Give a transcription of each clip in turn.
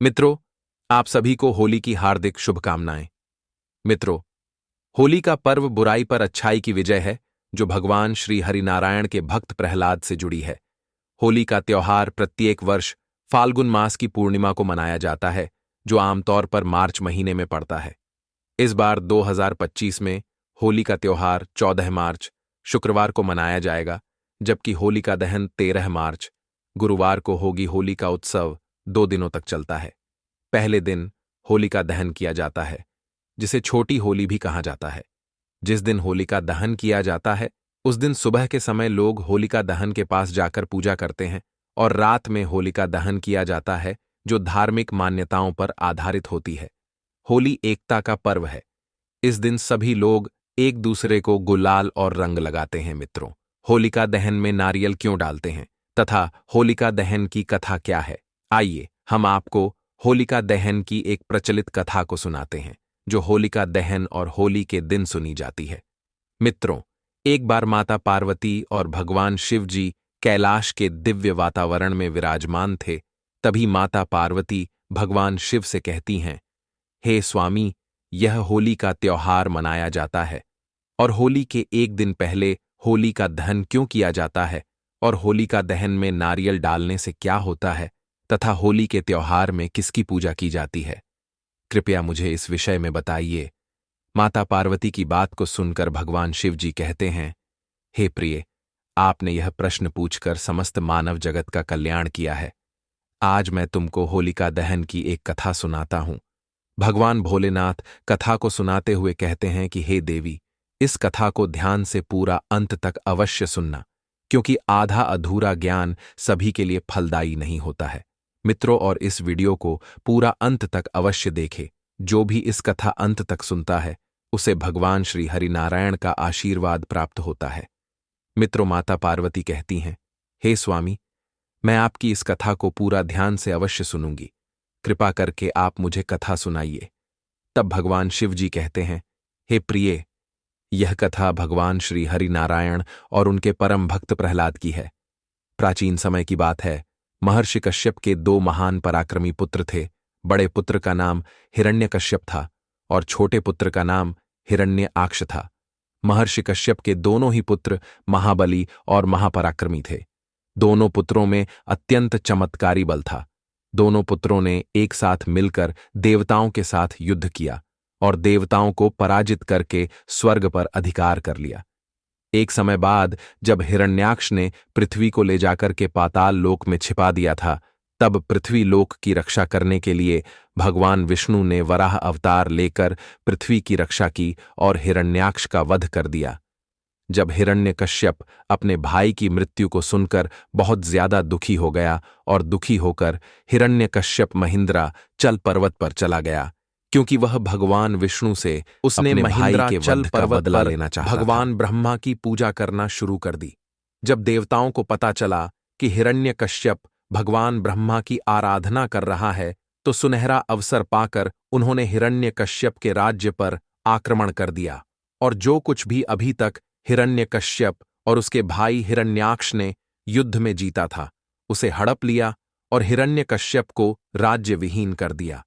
मित्रों, आप सभी को होली की हार्दिक शुभकामनाएं। मित्रों, होली का पर्व बुराई पर अच्छाई की विजय है, जो भगवान श्री हरिनारायण के भक्त प्रहलाद से जुड़ी है। होली का त्योहार प्रत्येक वर्ष फाल्गुन मास की पूर्णिमा को मनाया जाता है, जो आमतौर पर मार्च महीने में पड़ता है। इस बार 2025 में होली का त्योहार 14 मार्च शुक्रवार को मनाया जाएगा, जबकि होलिका दहन 13 मार्च गुरुवार को होगी। होली का उत्सव 2 दिनों तक चलता है। पहले दिन होलिका दहन किया जाता है, जिसे छोटी होली भी कहा जाता है। जिस दिन होलिका दहन किया जाता है, उस दिन सुबह के समय लोग होलिका दहन के पास जाकर पूजा करते हैं और रात में होलिका दहन किया जाता है, जो धार्मिक मान्यताओं पर आधारित होती है। होली एकता का पर्व है। इस दिन सभी लोग एक दूसरे को गुलाल और रंग लगाते हैं। मित्रों, होलिका दहन में नारियल क्यों डालते हैं तथा होलिका दहन की कथा क्या है, आइए हम आपको होलिका दहन की एक प्रचलित कथा को सुनाते हैं, जो होलिका दहन और होली के दिन सुनी जाती है। मित्रों, एक बार माता पार्वती और भगवान शिव जी कैलाश के दिव्य वातावरण में विराजमान थे। तभी माता पार्वती भगवान शिव से कहती हैं, हे स्वामी, यह होली का त्योहार मनाया जाता है और होली के एक दिन पहले होली का दहन क्यों किया जाता है और होली का दहन में नारियल डालने से क्या होता है तथा होली के त्योहार में किसकी पूजा की जाती है? कृपया मुझे इस विषय में बताइए। माता पार्वती की बात को सुनकर भगवान शिव जी कहते हैं, हे प्रिय, आपने यह प्रश्न पूछकर समस्त मानव जगत का कल्याण किया है। आज मैं तुमको होलिका दहन की एक कथा सुनाता हूं। भगवान भोलेनाथ कथा को सुनाते हुए कहते हैं कि हे देवी, इस कथा को ध्यान से पूरा अंत तक अवश्य सुनना, क्योंकि आधा अधूरा ज्ञान सभी के लिए फलदायी नहीं होता है। मित्रों, और इस वीडियो को पूरा अंत तक अवश्य देखें। जो भी इस कथा अंत तक सुनता है, उसे भगवान श्री हरिनारायण का आशीर्वाद प्राप्त होता है। मित्रों, माता पार्वती कहती हैं, हे स्वामी, मैं आपकी इस कथा को पूरा ध्यान से अवश्य सुनूंगी। कृपा करके आप मुझे कथा सुनाइए। तब भगवान शिव जी कहते हैं, हे प्रिय, यह कथा भगवान श्री हरिनारायण और उनके परम भक्त प्रहलाद की है। प्राचीन समय की बात है। महर्षि कश्यप के 2 महान पराक्रमी पुत्र थे। बड़े पुत्र का नाम हिरण्यकश्यप था और छोटे पुत्र का नाम हिरण्याक्ष था। महर्षि कश्यप के दोनों ही पुत्र महाबली और महापराक्रमी थे। दोनों पुत्रों में अत्यंत चमत्कारी बल था। दोनों पुत्रों ने एक साथ मिलकर देवताओं के साथ युद्ध किया और देवताओं को पराजित करके स्वर्ग पर अधिकार कर लिया। एक समय बाद जब हिरण्याक्ष ने पृथ्वी को ले जाकर के पाताल लोक में छिपा दिया था, तब पृथ्वी लोक की रक्षा करने के लिए भगवान विष्णु ने वराह अवतार लेकर पृथ्वी की रक्षा की और हिरण्याक्ष का वध कर दिया। जब हिरण्यकश्यप अपने भाई की मृत्यु को सुनकर बहुत ज्यादा दुखी हो गया और दुखी होकर हिरण्यकश्यप महिंद्रा चल पर्वत पर चला गया, क्योंकि वह भगवान विष्णु से उसने महिंद्रा के वध का बदला लेना चाहा। भगवान ब्रह्मा की पूजा करना शुरू कर दी। जब देवताओं को पता चला कि हिरण्यकश्यप भगवान ब्रह्मा की आराधना कर रहा है, तो सुनहरा अवसर पाकर उन्होंने हिरण्यकश्यप के राज्य पर आक्रमण कर दिया और जो कुछ भी अभी तक हिरण्यकश्यप और उसके भाई हिरण्याक्ष ने युद्ध में जीता था, उसे हड़प लिया और हिरण्यकश्यप को राज्य विहीन कर दिया।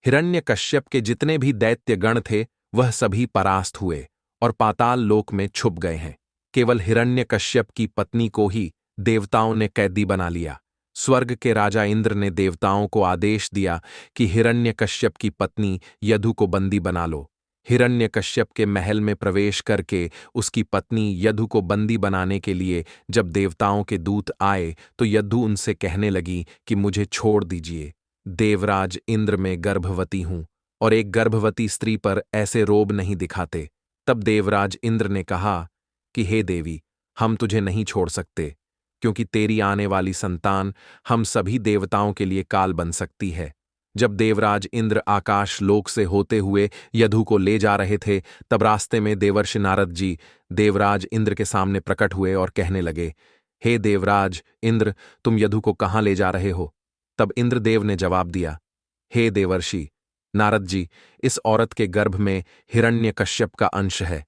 हिरण्यकश्यप के जितने भी दैत्य गण थे, वह सभी परास्त हुए और पाताल लोक में छुप गए हैं। केवल हिरण्यकश्यप की पत्नी को ही देवताओं ने कैदी बना लिया। स्वर्ग के राजा इंद्र ने देवताओं को आदेश दिया कि हिरण्यकश्यप की पत्नी यदु को बंदी बना लो। हिरण्यकश्यप के महल में प्रवेश करके उसकी पत्नी यदु को बंदी बनाने के लिए जब देवताओं के दूत आए, तो यदु उनसे कहने लगी कि मुझे छोड़ दीजिए। देवराज इंद्र, मैं गर्भवती हूं और एक गर्भवती स्त्री पर ऐसे रोब नहीं दिखाते। तब देवराज इंद्र ने कहा कि हे देवी, हम तुझे नहीं छोड़ सकते, क्योंकि तेरी आने वाली संतान हम सभी देवताओं के लिए काल बन सकती है। जब देवराज इंद्र आकाश लोक से होते हुए यदु को ले जा रहे थे, तब रास्ते में देवर्षि नारद जी देवराज इंद्र के सामने प्रकट हुए और कहने लगे, हे देवराज इंद्र, तुम यदु को कहाँ ले जा रहे हो? तब इंद्रदेव ने जवाब दिया, हे देवर्षि नारद जी, इस औरत के गर्भ में हिरण्यकश्यप का अंश है।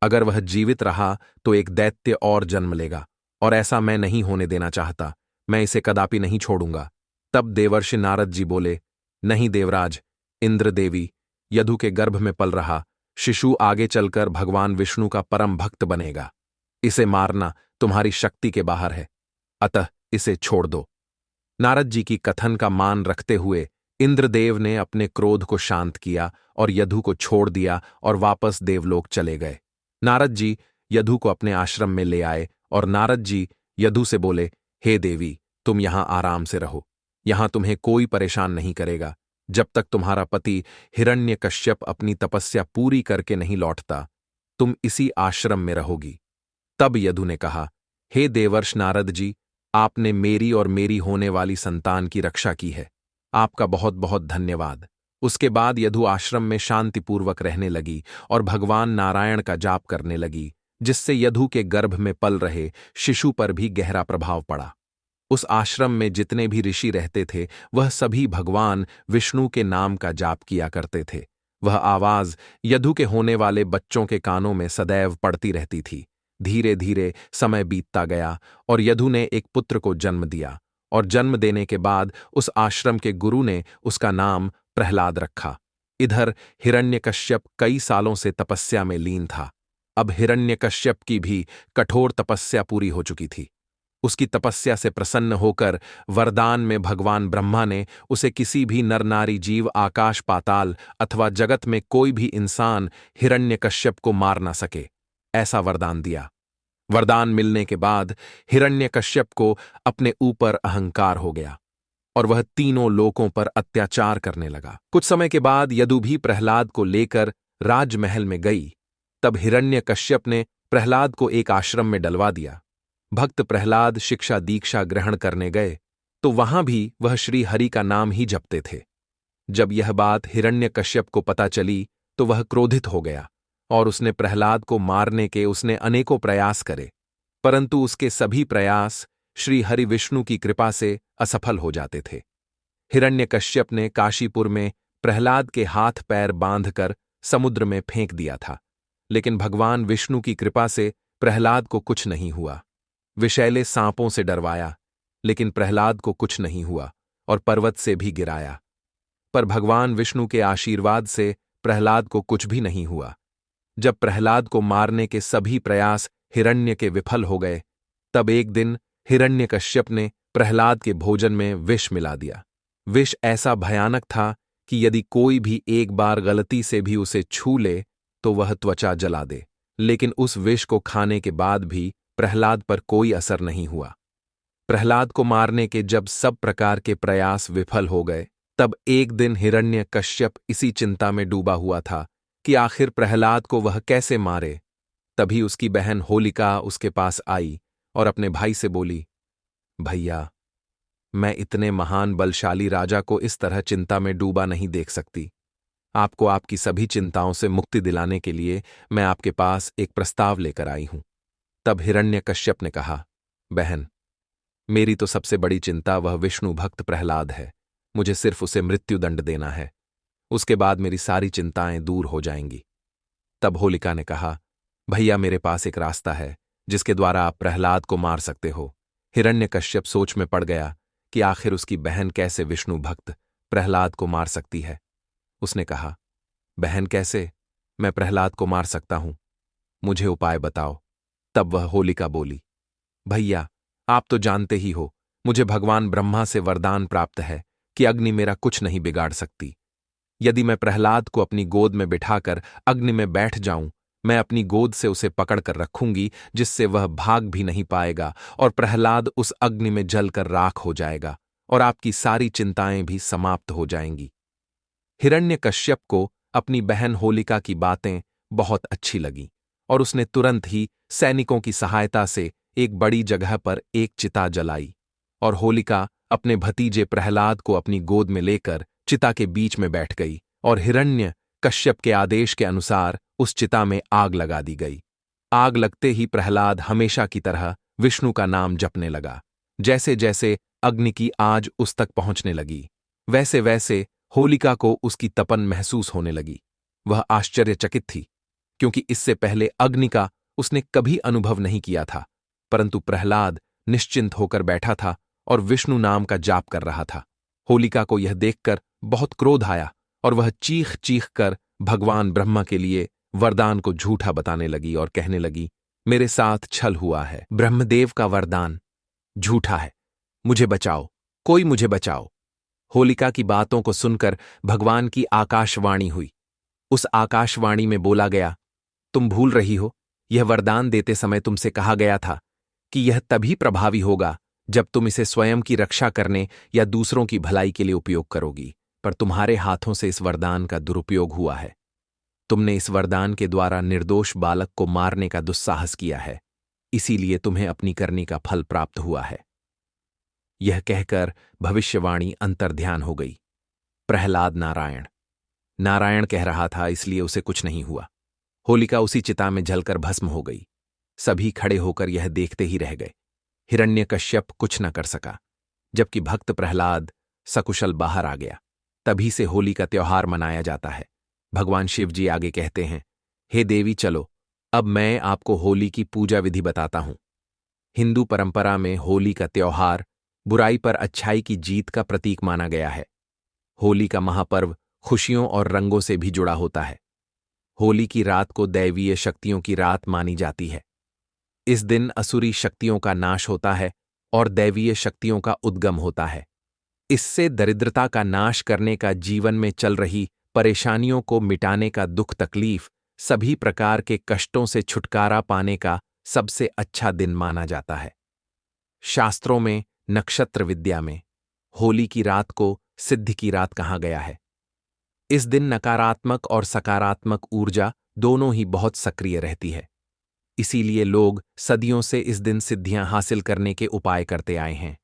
अगर वह जीवित रहा तो एक दैत्य और जन्म लेगा, और ऐसा मैं नहीं होने देना चाहता। मैं इसे कदापि नहीं छोड़ूंगा। तब देवर्षि नारद जी बोले, नहीं देवराज, इंद्र देवी, यदु के गर्भ में पल रहा शिशु आगे चलकर भगवान विष्णु का परम भक्त बनेगा। इसे मारना तुम्हारी शक्ति के बाहर है, अतः इसे छोड़ दो। नारद जी की कथन का मान रखते हुए इंद्रदेव ने अपने क्रोध को शांत किया और यदु को छोड़ दिया और वापस देवलोक चले गए। नारद जी यदु को अपने आश्रम में ले आए और नारद जी यदु से बोले, हे देवी, तुम यहां आराम से रहो, यहां तुम्हें कोई परेशान नहीं करेगा जब तक तुम्हारा पति हिरण्यकश्यप अपनी तपस्या पूरी करके नहीं लौटता। तुम इसी आश्रम में रहोगी। तब यदु ने कहा, हे देवर्ष नारद जी, आपने मेरी और मेरी होने वाली संतान की रक्षा की है, आपका बहुत बहुत धन्यवाद। उसके बाद यदु आश्रम में शांतिपूर्वक रहने लगी और भगवान नारायण का जाप करने लगी, जिससे यदु के गर्भ में पल रहे शिशु पर भी गहरा प्रभाव पड़ा। उस आश्रम में जितने भी ऋषि रहते थे वह सभी भगवान विष्णु के नाम का जाप किया करते थे। वह आवाज यदु के होने वाले बच्चों के कानों में सदैव पड़ती रहती थी। धीरे धीरे समय बीतता गया और यदु ने एक पुत्र को जन्म दिया और जन्म देने के बाद उस आश्रम के गुरु ने उसका नाम प्रहलाद रखा। इधर हिरण्यकश्यप कई सालों से तपस्या में लीन था। अब हिरण्यकश्यप की भी कठोर तपस्या पूरी हो चुकी थी। उसकी तपस्या से प्रसन्न होकर वरदान में भगवान ब्रह्मा ने उसे किसी भी नर नारी जीव, आकाश पाताल अथवा जगत में कोई भी इंसान हिरण्यकश्यप को मार ना सके, ऐसा वरदान दिया। वरदान मिलने के बाद हिरण्यकश्यप को अपने ऊपर अहंकार हो गया और वह तीनों लोकों पर अत्याचार करने लगा। कुछ समय के बाद यदु भी प्रहलाद को लेकर राजमहल में गई। तब हिरण्यकश्यप ने प्रहलाद को एक आश्रम में डलवा दिया। भक्त प्रहलाद शिक्षा दीक्षा ग्रहण करने गए तो वहां भी वह श्री हरि का नाम ही जपते थे। जब यह बात हिरण्यकश्यप को पता चली तो वह क्रोधित हो गया और उसने प्रहलाद को मारने के उसने अनेकों प्रयास करे, परंतु उसके सभी प्रयास श्री हरि विष्णु की कृपा से असफल हो जाते थे। हिरण्यकश्यप ने काशीपुर में प्रहलाद के हाथ पैर बांधकर समुद्र में फेंक दिया था, लेकिन भगवान विष्णु की कृपा से प्रहलाद को कुछ नहीं हुआ। विषैले सांपों से डरवाया, लेकिन प्रहलाद को कुछ नहीं हुआ और पर्वत से भी गिराया, पर भगवान विष्णु के आशीर्वाद से प्रहलाद को कुछ भी नहीं हुआ। जब प्रहलाद को मारने के सभी प्रयास हिरण्य के विफल हो गए, तब एक दिन हिरण्यकश्यप ने प्रहलाद के भोजन में विष मिला दिया। विष ऐसा भयानक था कि यदि कोई भी एक बार गलती से भी उसे छू ले तो वह त्वचा जला दे, लेकिन उस विष को खाने के बाद भी प्रहलाद पर कोई असर नहीं हुआ। प्रहलाद को मारने के जब सब प्रकार के प्रयास विफल हो गए, तब एक दिन हिरण्यकश्यप इसी चिंता में डूबा हुआ था कि आखिर प्रहलाद को वह कैसे मारे। तभी उसकी बहन होलिका उसके पास आई और अपने भाई से बोली, भैया, मैं इतने महान बलशाली राजा को इस तरह चिंता में डूबा नहीं देख सकती। आपको आपकी सभी चिंताओं से मुक्ति दिलाने के लिए मैं आपके पास एक प्रस्ताव लेकर आई हूं। तब हिरण्यकश्यप ने कहा, बहन, मेरी तो सबसे बड़ी चिंता वह विष्णु भक्त प्रहलाद है। मुझे सिर्फ उसे मृत्युदंड देना है, उसके बाद मेरी सारी चिंताएं दूर हो जाएंगी। तब होलिका ने कहा, भैया, मेरे पास एक रास्ता है जिसके द्वारा आप प्रहलाद को मार सकते हो। हिरण्यकश्यप सोच में पड़ गया कि आखिर उसकी बहन कैसे विष्णु भक्त प्रहलाद को मार सकती है। उसने कहा, बहन, कैसे मैं प्रहलाद को मार सकता हूं, मुझे उपाय बताओ। तब वह होलिका बोली, भैया, आप तो जानते ही हो, मुझे भगवान ब्रह्मा से वरदान प्राप्त है कि अग्नि मेरा कुछ नहीं बिगाड़ सकती। यदि मैं प्रहलाद को अपनी गोद में बिठाकर अग्नि में बैठ जाऊं, मैं अपनी गोद से उसे पकड़कर रखूंगी, जिससे वह भाग भी नहीं पाएगा और प्रहलाद उस अग्नि में जलकर राख हो जाएगा और आपकी सारी चिंताएं भी समाप्त हो जाएंगी। हिरण्यकश्यप को अपनी बहन होलिका की बातें बहुत अच्छी लगीं और उसने तुरंत ही सैनिकों की सहायता से एक बड़ी जगह पर एक चिता जलाई और होलिका अपने भतीजे प्रहलाद को अपनी गोद में लेकर चिता के बीच में बैठ गई और हिरण्य कश्यप के आदेश के अनुसार उस चिता में आग लगा दी गई। आग लगते ही प्रहलाद हमेशा की तरह विष्णु का नाम जपने लगा। जैसे जैसे अग्नि की आज उस तक पहुंचने लगी, वैसे वैसे होलिका को उसकी तपन महसूस होने लगी। वह आश्चर्यचकित थी, क्योंकि इससे पहले अग्नि का उसने कभी अनुभव नहीं किया था, परंतु प्रहलाद निश्चिंत होकर बैठा था और विष्णु नाम का जाप कर रहा था। होलिका को यह देखकर बहुत क्रोध आया और वह चीख चीख कर भगवान ब्रह्मा के लिए वरदान को झूठा बताने लगी और कहने लगी, मेरे साथ छल हुआ है, ब्रह्मदेव का वरदान झूठा है, मुझे बचाओ, कोई मुझे बचाओ। होलिका की बातों को सुनकर भगवान की आकाशवाणी हुई। उस आकाशवाणी में बोला गया, तुम भूल रही हो, यह वरदान देते समय तुमसे कहा गया था कि यह तभी प्रभावी होगा जब तुम इसे स्वयं की रक्षा करने या दूसरों की भलाई के लिए उपयोग करोगी, पर तुम्हारे हाथों से इस वरदान का दुरुपयोग हुआ है। तुमने इस वरदान के द्वारा निर्दोष बालक को मारने का दुस्साहस किया है, इसीलिए तुम्हें अपनी करनी का फल प्राप्त हुआ है। यह कहकर भविष्यवाणी अंतर्ध्यान हो गई। प्रहलाद नारायण नारायण कह रहा था, इसलिए उसे कुछ नहीं हुआ। होलिका उसी चिता में जलकर भस्म हो गई। सभी खड़े होकर यह देखते ही रह गए। हिरण्यकश्यप कुछ न कर सका, जबकि भक्त प्रहलाद सकुशल बाहर आ गया। तभी से होली का त्योहार मनाया जाता है। भगवान शिव जी आगे कहते हैं, हे देवी चलो, अब मैं आपको होली की पूजा विधि बताता हूं। हिंदू परंपरा में होली का त्योहार बुराई पर अच्छाई की जीत का प्रतीक माना गया है। होली का महापर्व खुशियों और रंगों से भी जुड़ा होता है। होली की रात को दैवीय शक्तियों की रात मानी जाती है। इस दिन असुरी शक्तियों का नाश होता है और दैवीय शक्तियों का उद्गम होता है। इससे दरिद्रता का नाश करने का, जीवन में चल रही परेशानियों को मिटाने का, दुख तकलीफ सभी प्रकार के कष्टों से छुटकारा पाने का सबसे अच्छा दिन माना जाता है। शास्त्रों में, नक्षत्र विद्या में होली की रात को सिद्धि की रात कहा गया है। इस दिन नकारात्मक और सकारात्मक ऊर्जा दोनों ही बहुत सक्रिय रहती है। इसीलिए लोग सदियों से इस दिन सिद्धियां हासिल करने के उपाय करते आए हैं।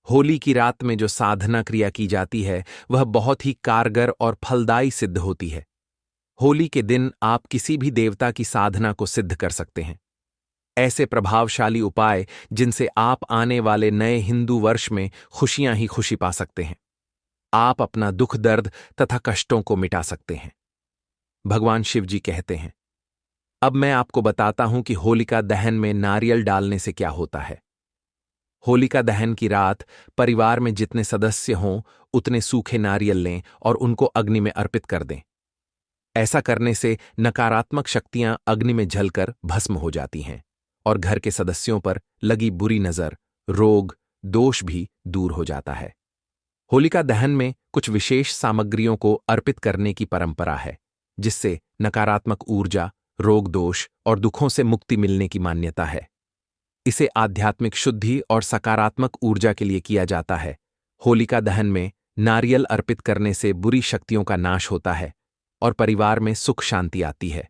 होली की रात में जो साधना क्रिया की जाती है वह बहुत ही कारगर और फलदायी सिद्ध होती है। होली के दिन आप किसी भी देवता की साधना को सिद्ध कर सकते हैं। ऐसे प्रभावशाली उपाय जिनसे आप आने वाले नए हिंदू वर्ष में खुशियां ही खुशी पा सकते हैं। आप अपना दुख दर्द तथा कष्टों को मिटा सकते हैं। भगवान शिव जी कहते हैं, अब मैं आपको बताता हूं कि होलिका दहन में नारियल डालने से क्या होता है। होलिका दहन की रात परिवार में जितने सदस्य हों उतने सूखे नारियल लें और उनको अग्नि में अर्पित कर दें। ऐसा करने से नकारात्मक शक्तियां अग्नि में जलकर भस्म हो जाती हैं और घर के सदस्यों पर लगी बुरी नजर, रोग, दोष भी दूर हो जाता है। होलिका दहन में कुछ विशेष सामग्रियों को अर्पित करने की परंपरा है, जिससे नकारात्मक ऊर्जा, रोग, दोष और दुखों से मुक्ति मिलने की मान्यता है। इसे आध्यात्मिक शुद्धि और सकारात्मक ऊर्जा के लिए किया जाता है। होलिका दहन में नारियल अर्पित करने से बुरी शक्तियों का नाश होता है और परिवार में सुख शांति आती है।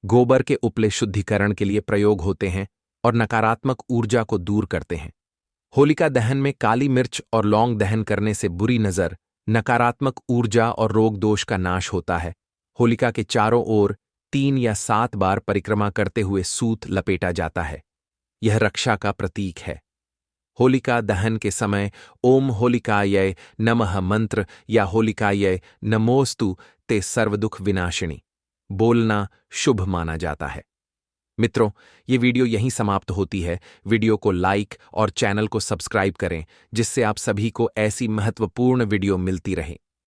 गोबर के उपले शुद्धिकरण के लिए प्रयोग होते हैं और नकारात्मक ऊर्जा को दूर करते हैं। होलिका दहन में काली मिर्च और लौंग दहन करने से बुरी नजर, नकारात्मक ऊर्जा और रोग दोष का नाश होता है। होलिका के चारों ओर 3 या 7 बार परिक्रमा करते हुए सूत लपेटा जाता है। यह रक्षा का प्रतीक है। होलिका दहन के समय ओम होलिकायै नमः मंत्र या होलिकायै नमोस्तु ते सर्वदुख विनाशिनी बोलना शुभ माना जाता है। मित्रों, ये वीडियो यहीं समाप्त होती है। वीडियो को लाइक और चैनल को सब्सक्राइब करें, जिससे आप सभी को ऐसी महत्वपूर्ण वीडियो मिलती रहे।